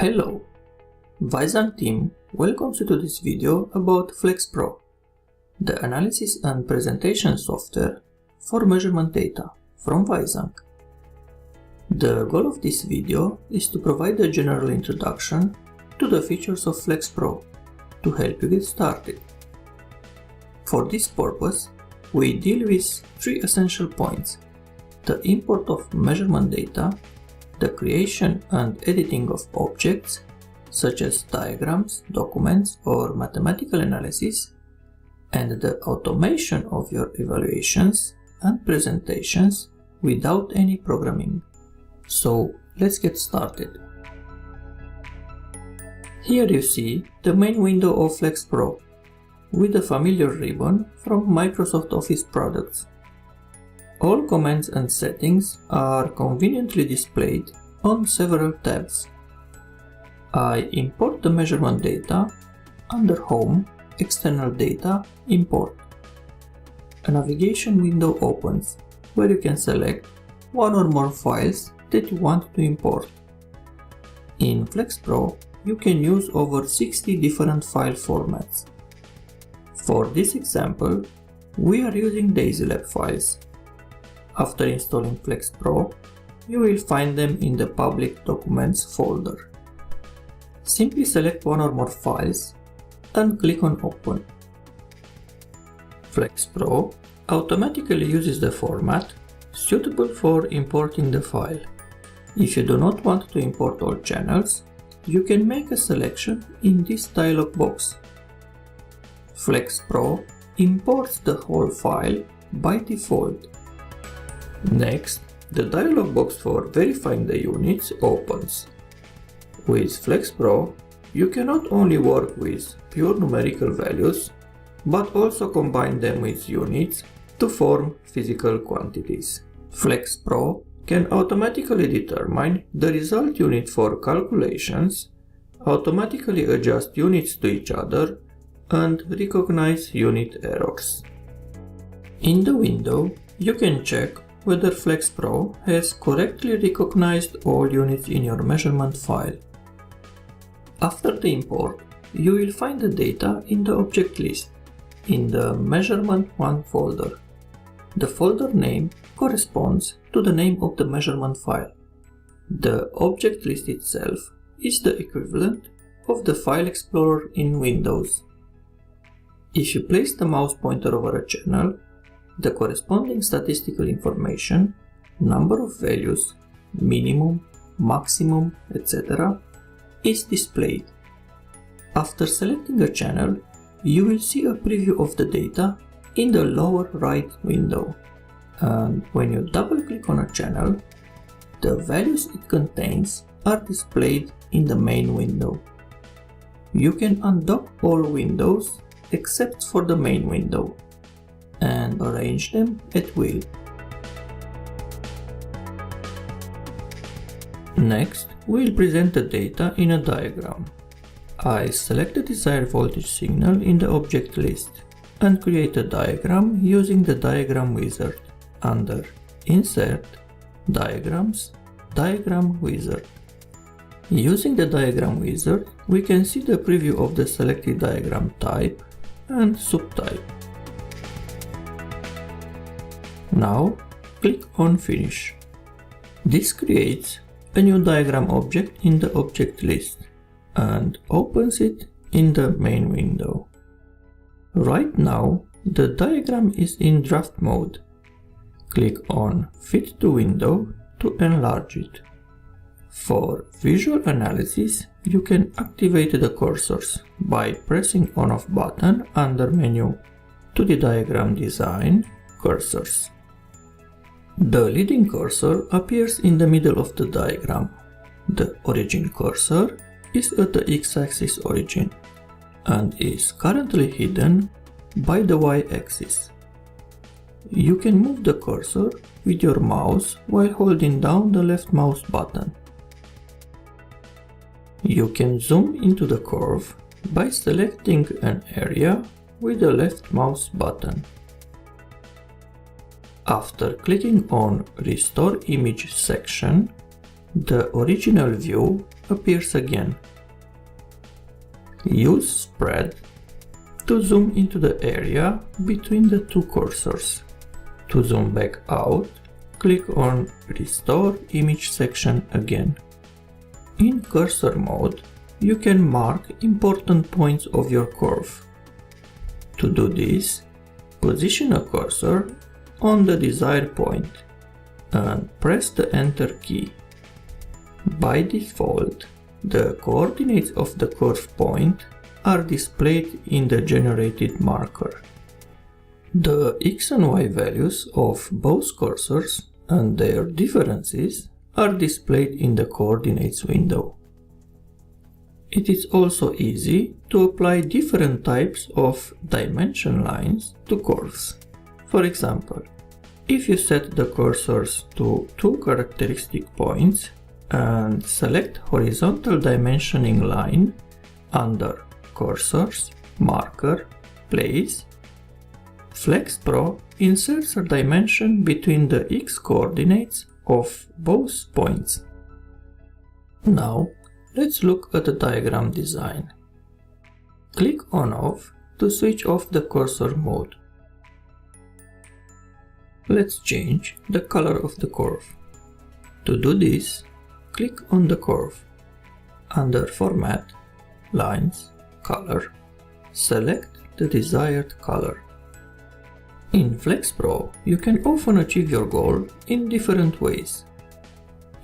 Hello! Weisang team welcomes you to this video about FlexPro, the analysis and presentation software for measurement data from Weisang. The goal of this video is to provide a general introduction to the features of FlexPro to help you get started. For this purpose, we deal with three essential points: the import of measurement data, the creation and editing of objects, such as diagrams, documents, or mathematical analysis, and the automation of your evaluations and presentations without any programming. So let's get started. Here you see the main window of FlexPro with the familiar ribbon from Microsoft Office products. All commands and settings are conveniently displayed on several tabs. I import the measurement data under Home, External Data, Import. A navigation window opens where you can select one or more files that you want to import. In FlexPro, you can use over 60 different file formats. For this example, we are using DaisyLab files. After installing FlexPro, you will find them in the Public Documents folder. Simply select one or more files and click on Open. FlexPro automatically uses the format suitable for importing the file. If you do not want to import all channels, you can make a selection in this dialog box. FlexPro imports the whole file by default. Next, the dialog box for verifying the units opens. With FlexPro, you can not only work with pure numerical values, but also combine them with units to form physical quantities. FlexPro can automatically determine the result unit for calculations, automatically adjust units to each other, and recognize unit errors. In the window, you can check whether FlexPro has correctly recognized all units in your measurement file. After the import, you will find the data in the object list in the Measurement 1 folder. The folder name corresponds to the name of the measurement file. The object list itself is the equivalent of the File Explorer in Windows. If you place the mouse pointer over a channel, the corresponding statistical information, number of values, minimum, maximum, etc. is displayed. After selecting a channel, you will see a preview of the data in the lower right window, and when you double click on a channel, the values it contains are displayed in the main window. You can undock all windows except for the main window and arrange them at will. Next, we'll present the data in a diagram. I select the desired voltage signal in the object list and create a diagram using the diagram wizard under Insert, Diagrams, Diagram Wizard. Using the diagram wizard, we can see the preview of the selected diagram type and subtype. Now, click on Finish. This creates a new diagram object in the object list and opens it in the main window. Right now, the diagram is in draft mode. Click on Fit to Window to enlarge it. For visual analysis, you can activate the cursors by pressing On/Off button under Menu to the Diagram Design, Cursors. The leading cursor appears in the middle of the diagram. The origin cursor is at the x-axis origin and is currently hidden by the y-axis. You can move the cursor with your mouse while holding down the left mouse button. You can zoom into the curve by selecting an area with the left mouse button. After clicking on Restore Image section, the original view appears again. Use Spread to zoom into the area between the two cursors. To zoom back out, click on Restore Image section again. In cursor mode, you can mark important points of your curve. To do this, position a cursor on the desired point and press the Enter key. By default, the coordinates of the curve point are displayed in the generated marker. The X and Y values of both cursors and their differences are displayed in the coordinates window. It is also easy to apply different types of dimension lines to curves. For example, if you set the cursors to two characteristic points and select Horizontal Dimensioning Line under Cursors, Marker, Place, FlexPro inserts a dimension between the X coordinates of both points. Now, let's look at the diagram design. Click On/Off to switch off the cursor mode. Let's change the color of the curve. To do this, click on the curve. Under Format, Lines, Color, select the desired color. In FlexPro, you can often achieve your goal in different ways.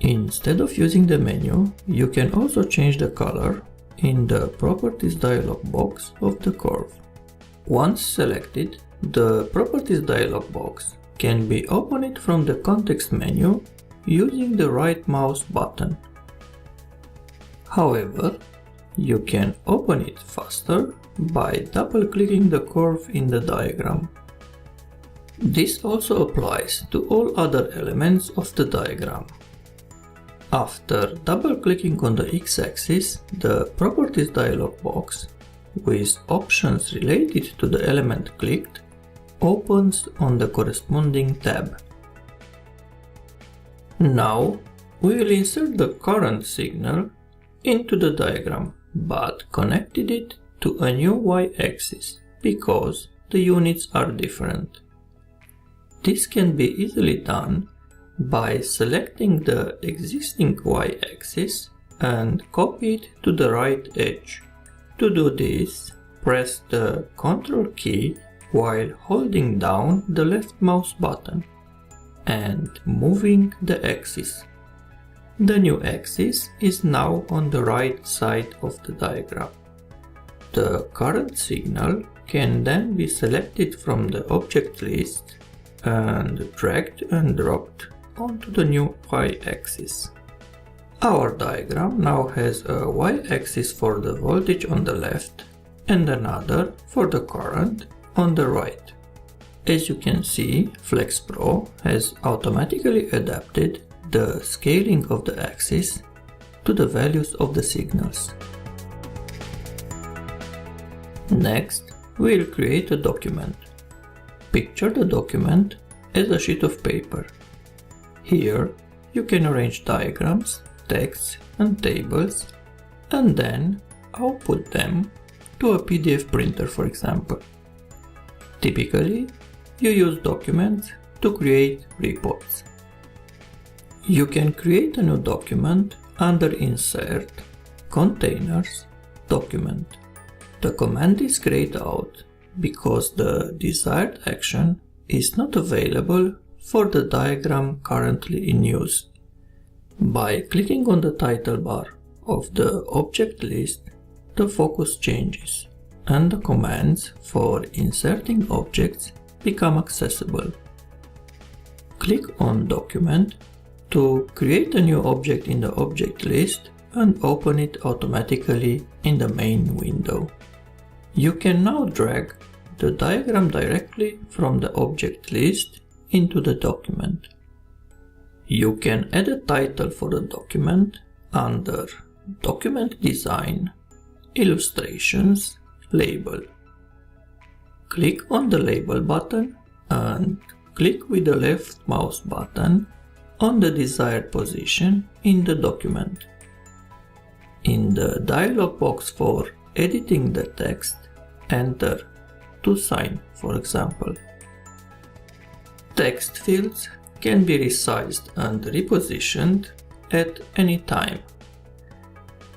Instead of using the menu, you can also change the color in the Properties dialog box of the curve. Once selected, the Properties dialog box can be opened from the context menu using the right mouse button. However, you can open it faster by double-clicking the curve in the diagram. This also applies to all other elements of the diagram. After double-clicking on the X-axis, the Properties dialog box, with options related to the element clicked, opens on the corresponding tab. Now, we will insert the current signal into the diagram, but connected it to a new Y-axis, because the units are different. This can be easily done by selecting the existing Y-axis and copy it to the right edge. To do this, press the Ctrl key while holding down the left mouse button and moving the axis. The new axis is now on the right side of the diagram. The current signal can then be selected from the object list and dragged and dropped onto the new Y-axis. Our diagram now has a Y-axis for the voltage on the left and another for the current on the right. As you can see, FlexPro has automatically adapted the scaling of the axis to the values of the signals. Next, we'll create a document. Picture the document as a sheet of paper. Here, you can arrange diagrams, texts, and tables, and then output them to a PDF printer, for example. Typically, you use documents to create reports. You can create a new document under Insert, Containers, Document. The command is grayed out because the desired action is not available for the diagram currently in use. By clicking on the title bar of the object list, the focus changes and the commands for inserting objects become accessible. Click on Document to create a new object in the object list and open it automatically in the main window. You can now drag the diagram directly from the object list into the document. You can add a title for the document under Document Design, Illustrations, Label. Click on the Label button and click with the left mouse button on the desired position in the document. In the dialog box for editing the text, enter to sign, for example. Text fields can be resized and repositioned at any time.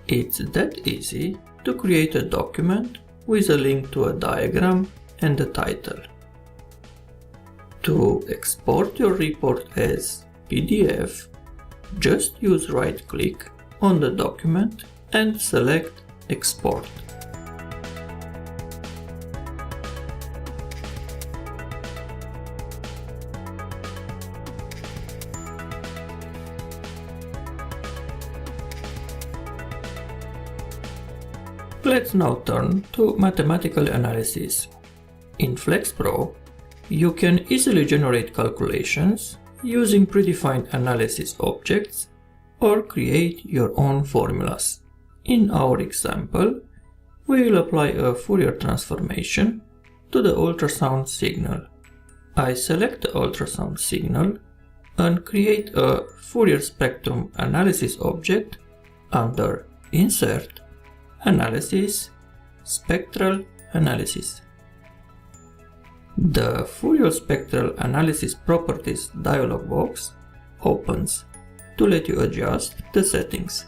It's that easy to create a document with a link to a diagram and a title. To export your report as PDF, just use right-click on the document and select Export. Let's now turn to mathematical analysis. In FlexPro, you can easily generate calculations using predefined analysis objects or create your own formulas. In our example, we will apply a Fourier transformation to the ultrasound signal. I select the ultrasound signal and create a Fourier spectrum analysis object under Insert, Analysis, Spectral Analysis. The Fourier Spectral Analysis Properties dialog box opens to let you adjust the settings.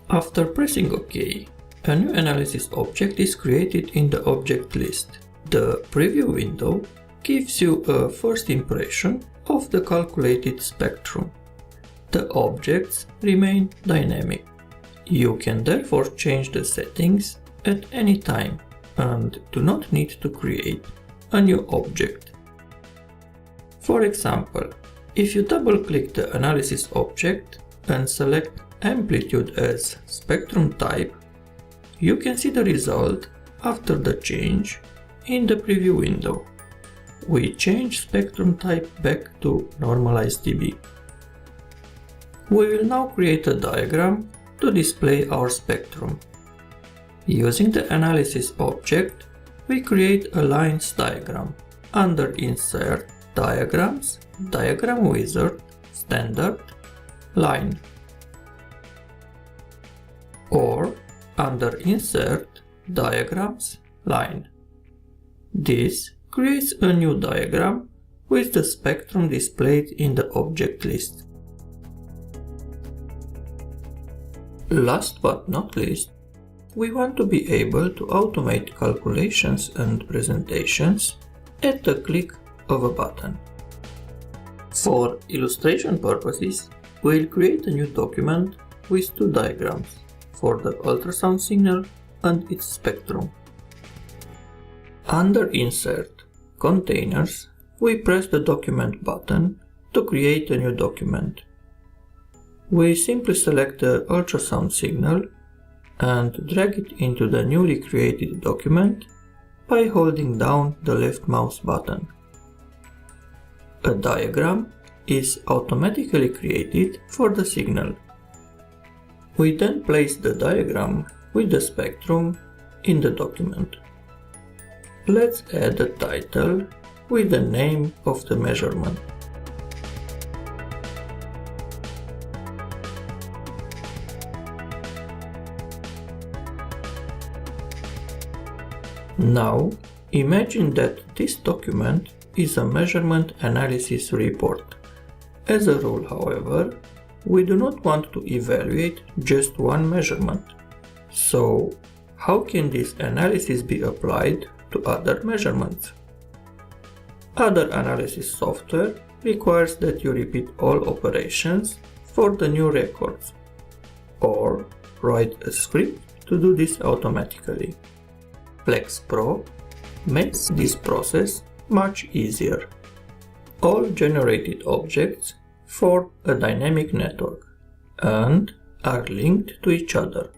After pressing OK, a new analysis object is created in the object list. The preview window gives you a first impression of the calculated spectrum. The objects remain dynamic. You can therefore change the settings at any time and do not need to create a new object. For example, if you double-click the analysis object and select Amplitude as spectrum type, you can see the result after the change in the preview window. We change spectrum type back to normalized dB. We will now create a diagram to display our spectrum. Using the analysis object, we create a lines diagram. Under Insert, Diagrams, Diagram Wizard, Standard, Line. Or under Insert, Diagrams, Line. This creates a new diagram with the spectrum displayed in the object list. Last but not least, we want to be able to automate calculations and presentations at the click of a button. For illustration purposes, we'll create a new document with two diagrams for the ultrasound signal and its spectrum. Under Insert, Containers, we press the Document button to create a new document. We simply select the ultrasound signal and drag it into the newly created document by holding down the left mouse button. A diagram is automatically created for the signal. We then place the diagram with the spectrum in the document. Let's add a title with the name of the measurement. Now, imagine that this document is a measurement analysis report. As a rule, however, we do not want to evaluate just one measurement. So, how can this analysis be applied to other measurements? Other analysis software requires that you repeat all operations for the new records, or write a script to do this automatically. FlexPro makes this process much easier. All generated objects form a dynamic network and are linked to each other.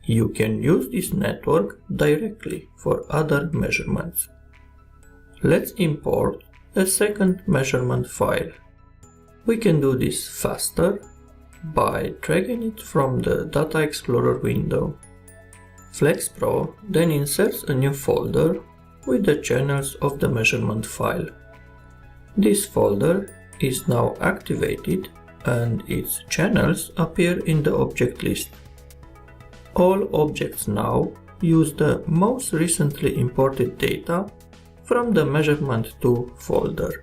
You can use this network directly for other measurements. Let's import a second measurement file. We can do this faster by dragging it from the Data Explorer window. FlexPro then inserts a new folder with the channels of the measurement file. This folder is now activated and its channels appear in the object list. All objects now use the most recently imported data from the measurement2 folder.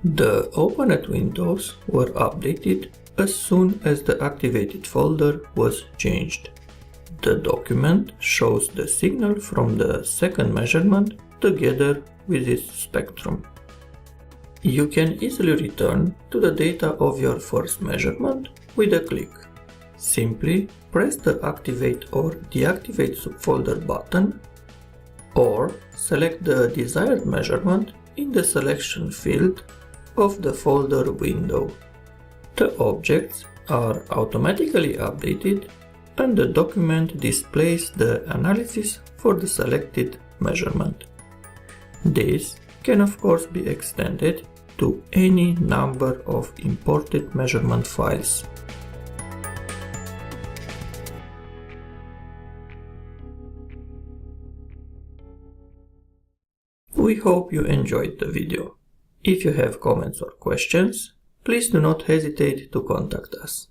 The opened windows were updated as soon as the activated folder was changed. The document shows the signal from the second measurement together with its spectrum. You can easily return to the data of your first measurement with a click. Simply press the Activate or Deactivate subfolder button, or select the desired measurement in the selection field of the folder window. The objects are automatically updated and the document displays the analysis for the selected measurement. This can of course be extended to any number of imported measurement files. We hope you enjoyed the video. If you have comments or questions, please do not hesitate to contact us.